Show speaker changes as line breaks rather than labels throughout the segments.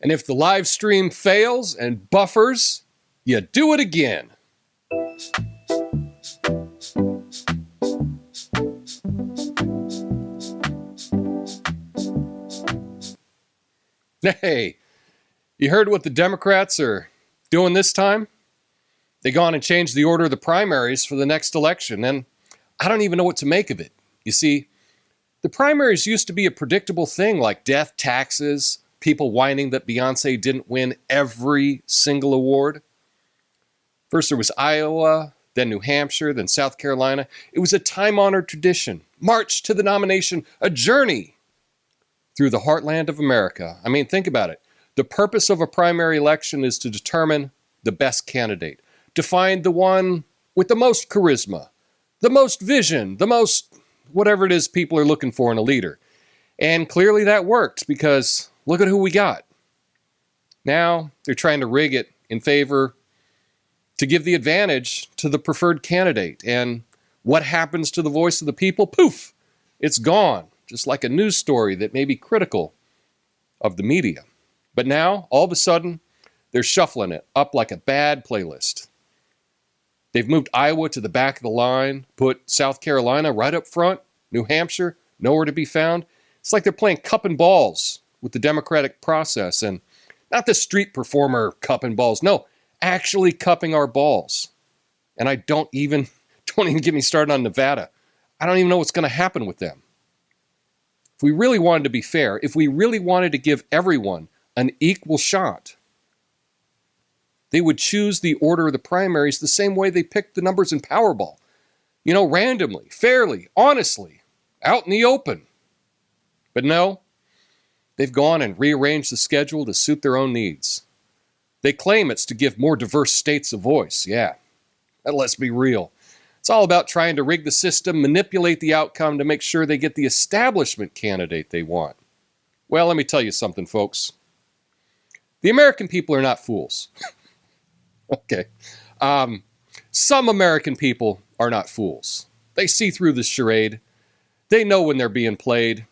And if the live stream fails and buffers, you do it again. Hey, you heard what the Democrats are doing this time? They gone and changed the order of the primaries for the next election, and I don't even know what to make of it. You see, the primaries used to be a predictable thing, like death, taxes, people whining that Beyonce didn't win every single award. First there was Iowa, then New Hampshire, then South Carolina. It was a time-honored tradition. March to the nomination, a journey through the heartland of America. I mean, think about it. The purpose of a primary election is to determine the best candidate, to find the one with the most charisma, the most vision, the most whatever it is people are looking for in a leader. And clearly that worked, because look at who we got. Now they're trying to rig it in favor to give the advantage to the preferred candidate. And what happens to the voice of the people? Poof, it's gone. Just like a news story that may be critical of the media. But now, all of a sudden, they're shuffling it up like a bad playlist. They've moved Iowa to the back of the line, put South Carolina right up front, New Hampshire nowhere to be found. It's like they're playing cup and balls with the democratic process, and not the street performer cup and balls. No, actually cupping our balls. And don't even get me started on Nevada. I don't even know what's going to happen with them. If we really wanted to be fair, if we really wanted to give everyone an equal shot, they would choose the order of the primaries the same way they picked the numbers in Powerball. You know, randomly, fairly, honestly, out in the open. But no, they've gone and rearranged the schedule to suit their own needs. They claim it's to give more diverse states a voice. Yeah, and let's be real. It's all about trying to rig the system, manipulate the outcome to make sure they get the establishment candidate they want. Well, let me tell you something, folks. The American people are not fools. Okay. Some American people are not fools. They see through the charade. They know when they're being played.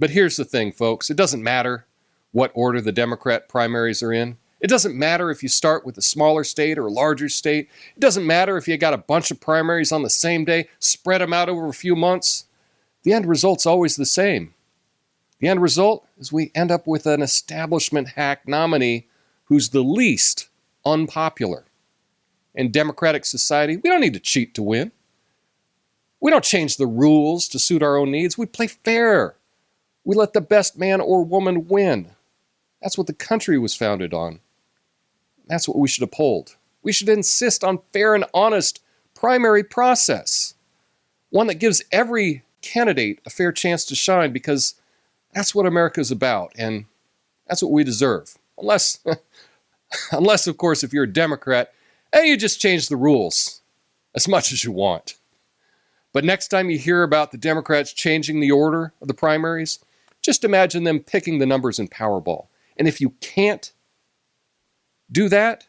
But here's the thing, folks. It doesn't matter what order the Democrat primaries are in. It doesn't matter if you start with a smaller state or a larger state. It doesn't matter if you got a bunch of primaries on the same day, spread them out over a few months. The end result's always the same. The end result is we end up with an establishment hack nominee who's the least unpopular. In democratic society, we don't need to cheat to win. We don't change the rules to suit our own needs. We play fair. We let the best man or woman win. That's what the country was founded on. That's what we should uphold. We should insist on fair and honest primary process. One that gives every candidate a fair chance to shine, because that's what America's about, and that's what we deserve. Unless, of course, if you're a Democrat, and you just change the rules as much as you want. But next time you hear about the Democrats changing the order of the primaries, just imagine them picking the numbers in Powerball. And if you can't do that,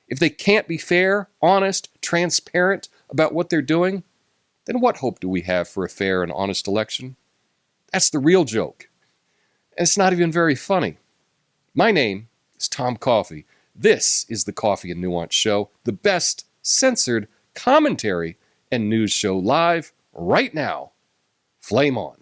if they can't be fair, honest, transparent about what they're doing, then what hope do we have for a fair and honest election? That's the real joke. And it's not even very funny. My name is Tom Coffey. This is the Coffee and Nuance Show, the best censored commentary and news show live right now. Flame on.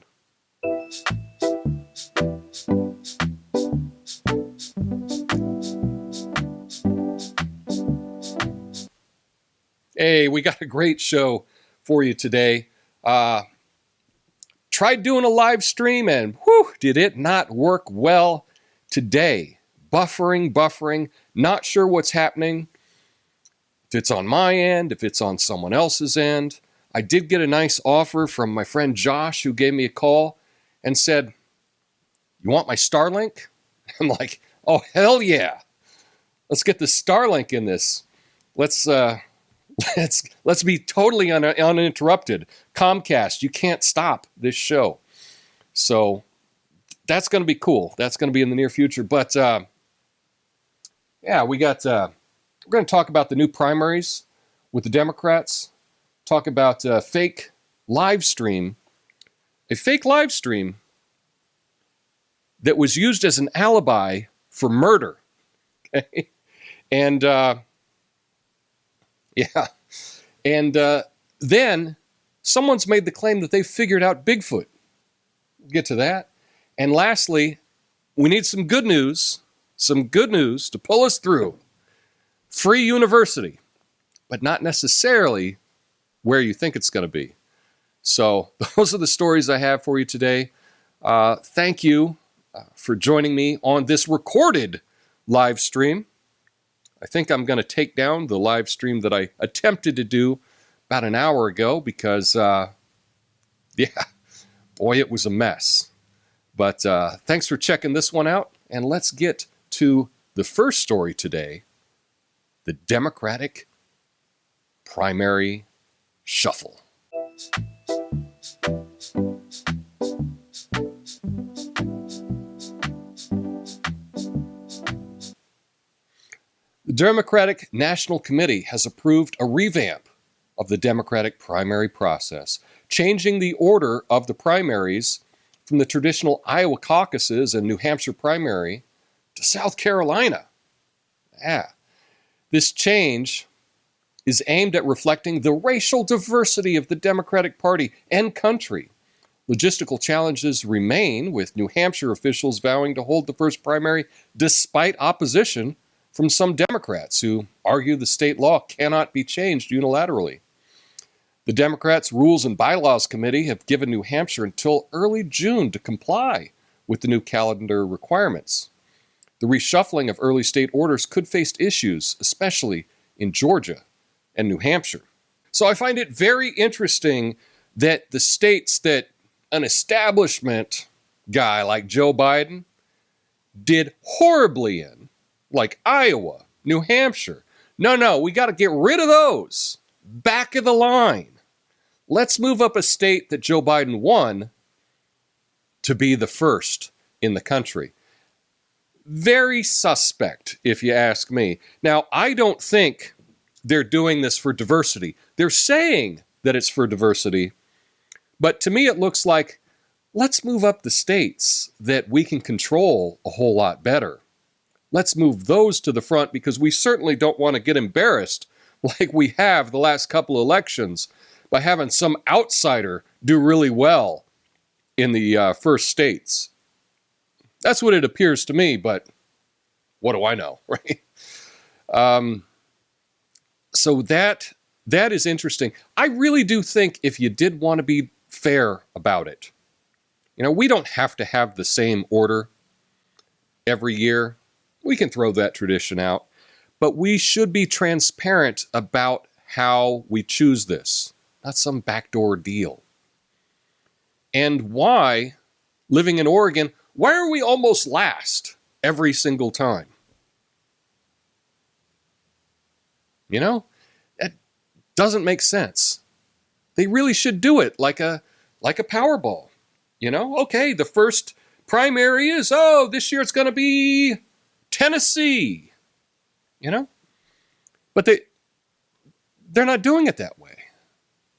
Hey, we got a great show for you today. Tried doing a live stream and whew, did it not work well today. Buffering, not sure what's happening. If it's on my end, if it's on someone else's end. I did get a nice offer from my friend Josh, who gave me a call and said, "You want my Starlink?" I'm like, "Oh, hell yeah. Let's get the Starlink in this. Let's be totally uninterrupted. Comcast, you can't stop this show." So that's going to be cool. That's going to be in the near future. But yeah, we're going to talk about the new primaries with the Democrats. Talk about a fake live stream. A fake live stream that was used as an alibi for murder. Okay? And yeah. And then someone's made the claim that they figured out Bigfoot. We'll get to that. And lastly, we need some good news to pull us through. Free university, but not necessarily where you think it's going to be. So those are the stories I have for you today. Thank you for joining me on this recorded live stream. I think I'm going to take down the live stream that I attempted to do about an hour ago because, yeah, boy, it was a mess. But thanks for checking this one out, and let's get to the first story today, the Democratic primary shuffle. The Democratic National Committee has approved a revamp of the Democratic primary process, changing the order of the primaries from the traditional Iowa caucuses and New Hampshire primary to South Carolina. Yeah. This change is aimed at reflecting the racial diversity of the Democratic Party and country. Logistical challenges remain, with New Hampshire officials vowing to hold the first primary despite opposition from some Democrats who argue the state law cannot be changed unilaterally. The Democrats' Rules and Bylaws Committee have given New Hampshire until early June to comply with the new calendar requirements. The reshuffling of early state orders could face issues, especially in Georgia and New Hampshire. So I find it very interesting that the states that an establishment guy like Joe Biden did horribly in, like Iowa, New Hampshire. No, we got to get rid of those. Back of the line. Let's move up a state that Joe Biden won to be the first in the country. Very suspect, if you ask me. Now, I don't think they're doing this for diversity. They're saying that it's for diversity, but to me it looks like, let's move up the states that we can control a whole lot better. Let's move those to the front because we certainly don't want to get embarrassed like we have the last couple elections by having some outsider do really well in the first states. That's what it appears to me, but what do I know, right? So that is interesting. I really do think if you did want to be fair about it, we don't have to have the same order every year. We can throw that tradition out, but we should be transparent about how we choose this, not some backdoor deal. And why, living in Oregon, why are we almost last every single time? That doesn't make sense. They really should do it like a Powerball. Okay, the first primary is, this year it's going to be Tennessee. But they're not doing it that way.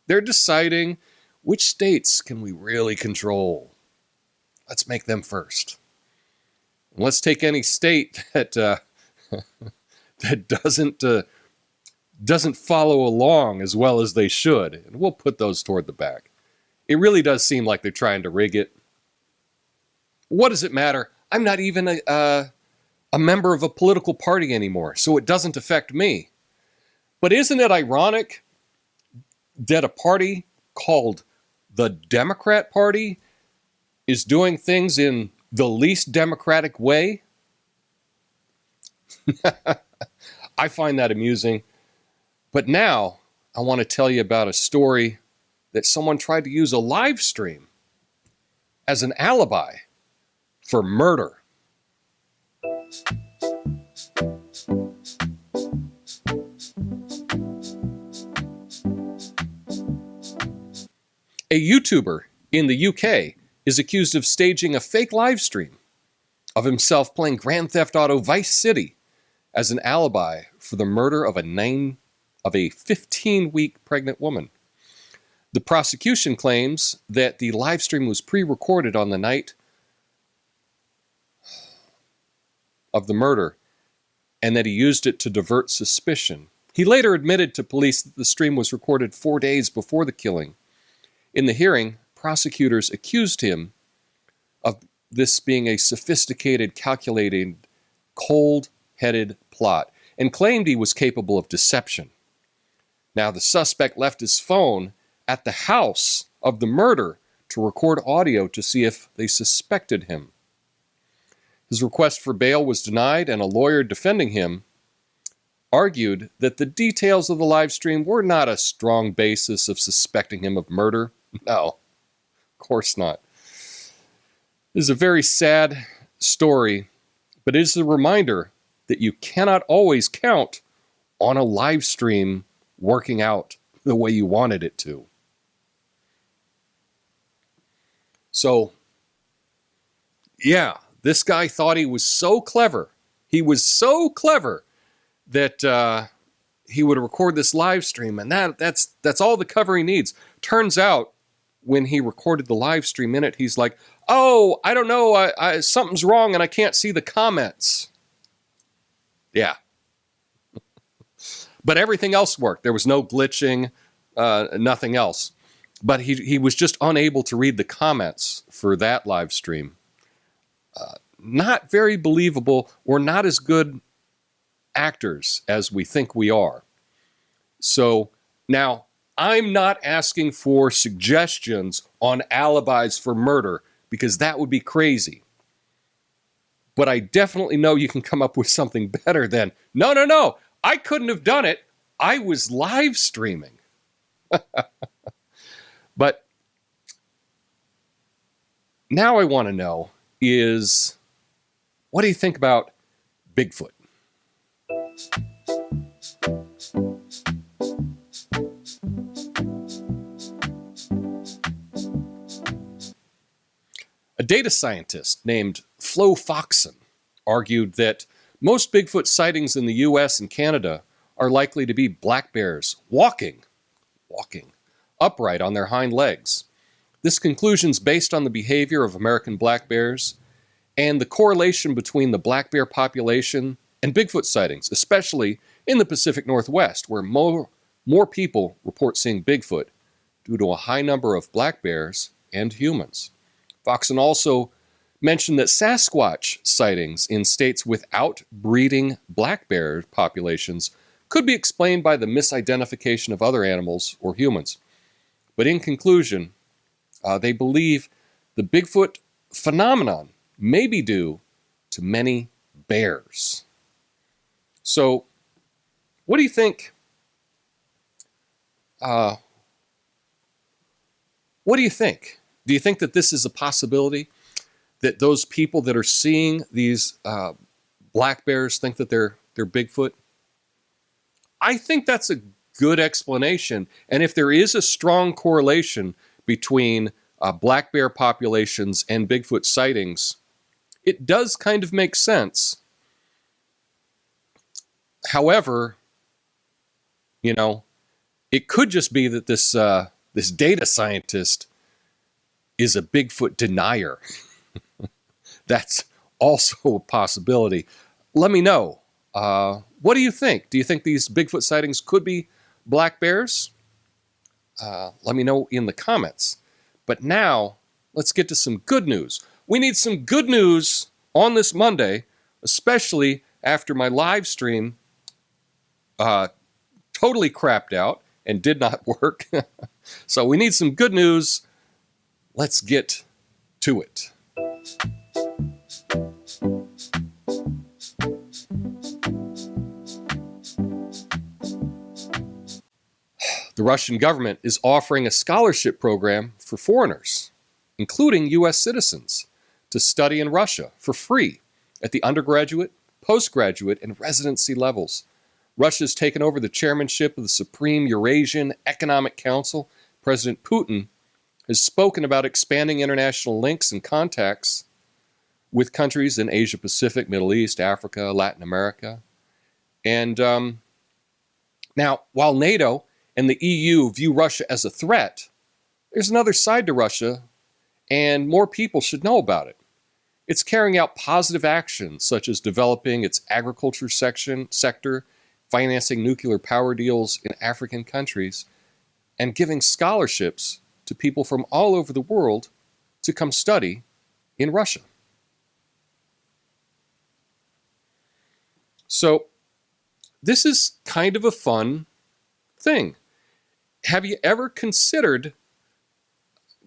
They're deciding which states can we really control. Let's make them first. And let's take any state that that doesn't follow along as well as they should, and we'll put those toward the back. It really does seem like they're trying to rig it. What does it matter? I'm not even a member of a political party anymore, so it doesn't affect me. But isn't it ironic that a party called the Democrat Party is doing things in the least democratic way? I find that amusing. But now I want to tell you about a story that someone tried to use a live stream as an alibi for murder. A YouTuber in the UK is accused of staging a fake live stream of himself playing Grand Theft Auto Vice City as an alibi for the murder of a 15-week pregnant woman. The prosecution claims that the live stream was pre-recorded on the night of the murder and that he used it to divert suspicion. He later admitted to police that the stream was recorded 4 days before the killing. In the hearing, prosecutors accused him of this being a sophisticated, calculated, cold-headed plot and claimed he was capable of deception. Now, the suspect left his phone at the house of the murder to record audio to see if they suspected him. His request for bail was denied, and a lawyer defending him argued that the details of the live stream were not a strong basis of suspecting him of murder. No, of course not. This is a very sad story, but it is a reminder that you cannot always count on a live stream working out the way you wanted it to. So, yeah, this guy thought he was so clever. He was so clever that he would record this live stream, and that's all the cover he needs. Turns out, when he recorded the live stream in it, he's like, "Oh, I don't know, something's wrong and I can't see the comments." Yeah. But everything else worked. There was no glitching, nothing else. But he was just unable to read the comments for that live stream. Not very believable, or not as good actors as we think we are. So now, I'm not asking for suggestions on alibis for murder, because that would be crazy. But I definitely know you can come up with something better than, no, I couldn't have done it. I was live streaming. But now I want to know is, what do you think about Bigfoot? A data scientist named Flo Foxon argued that most Bigfoot sightings in the US and Canada are likely to be black bears walking upright on their hind legs. This conclusion is based on the behavior of American black bears and the correlation between the black bear population and Bigfoot sightings, especially in the Pacific Northwest, where more people report seeing Bigfoot due to a high number of black bears and humans. Foxon also mentioned that Sasquatch sightings in states without breeding black bear populations could be explained by the misidentification of other animals or humans. But in conclusion, they believe the Bigfoot phenomenon may be due to many bears. So, what do you think? What do you think? Do you think that this is a possibility? That those people that are seeing these black bears think that they're Bigfoot? I think that's a good explanation. And if there is a strong correlation between black bear populations and Bigfoot sightings, it does kind of make sense. However, it could just be that this data scientist is a Bigfoot denier. That's also a possibility. Let me know. What do you think? Do you think these Bigfoot sightings could be black bears? Let me know in the comments. But now, let's get to some good news. We need some good news on this Monday, especially after my live stream totally crapped out and did not work. So we need some good news. Let's get to it. The Russian government is offering a scholarship program for foreigners, including U.S. citizens, to study in Russia for free at the undergraduate, postgraduate, and residency levels. Russia has taken over the chairmanship of the Supreme Eurasian Economic Council. President Putin has spoken about expanding international links and contacts with countries in Asia Pacific, Middle East, Africa, Latin America. And now, while NATO and the EU view Russia as a threat, there's another side to Russia, and more people should know about it. It's carrying out positive actions such as developing its agriculture sector, financing nuclear power deals in African countries, and giving scholarships to people from all over the world to come study in Russia. So this is kind of a fun thing. Have you ever considered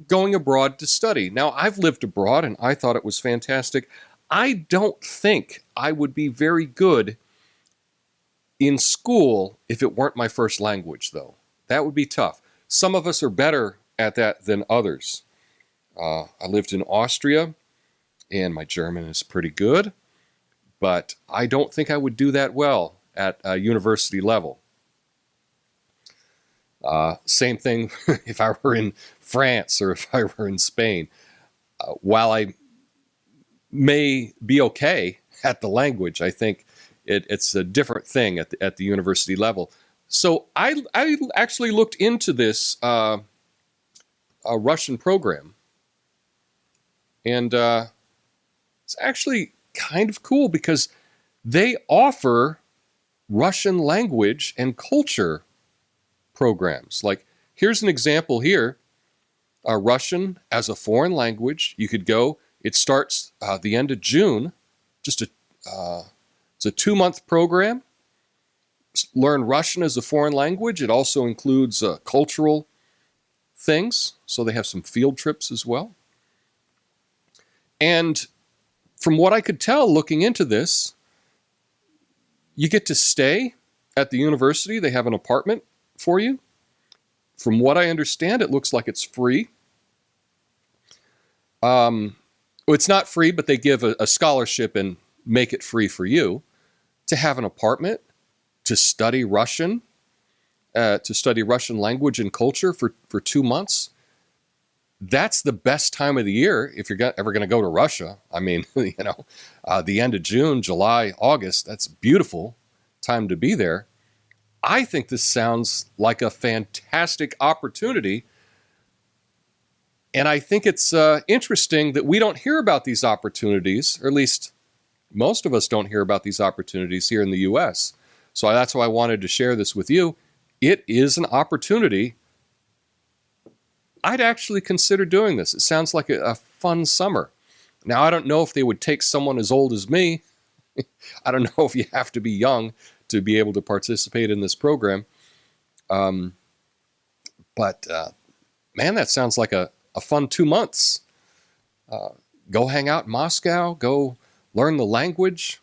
going abroad to study? Now, I've lived abroad and I thought it was fantastic. I don't think I would be very good in school if it weren't my first language, though. That would be tough. Some of us are better at that than others. I lived in Austria, and my German is pretty good, but I don't think I would do that well at a university level. Same thing if I were in France or if I were in Spain. While I may be okay at the language, I think it's a different thing at the university level. So I actually looked into this a Russian program, and it's actually kind of cool because they offer Russian language and culture programs. Like, here's an example here. Russian as a foreign language. You could go. It starts the end of June. It's a 2-month program. Learn Russian as a foreign language. It also includes cultural things. So they have some field trips as well. And from what I could tell looking into this, you get to stay at the university. They have an apartment for you. From what I understand, it looks like it's free. It's not free, but they give a scholarship and make it free for you to have an apartment, to study Russian language and culture for 2 months. That's the best time of the year if you're ever going to go to Russia. I mean, the end of June, July, August, that's a beautiful time to be there. I think this sounds like a fantastic opportunity. And I think it's interesting that we don't hear about these opportunities, or at least most of us don't hear about these opportunities here in the U.S. So that's why I wanted to share this with you. It is an opportunity. I'd actually consider doing this. It sounds like a fun summer. Now, I don't know if they would take someone as old as me. I don't know if you have to be young to be able to participate in this program. Man, that sounds like a fun 2 months. Go hang out in Moscow. Go learn the language.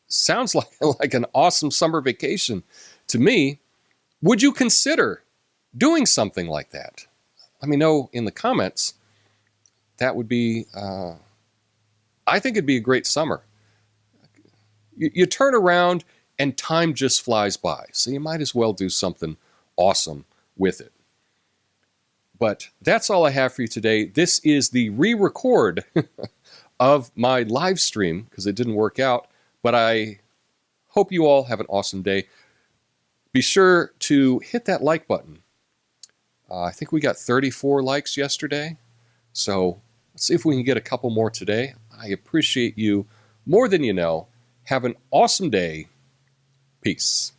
Sounds like an awesome summer vacation to me. Would you consider doing something like that? Let me know in the comments. That would be, I think it'd be a great summer. You turn around and time just flies by. So you might as well do something awesome with it. But that's all I have for you today. This is the re-record of my live stream because it didn't work out. But I hope you all have an awesome day. Be sure to hit that like button. I think we got 34 likes yesterday. So let's see if we can get a couple more today. I appreciate you more than you know. Have an awesome day. Peace.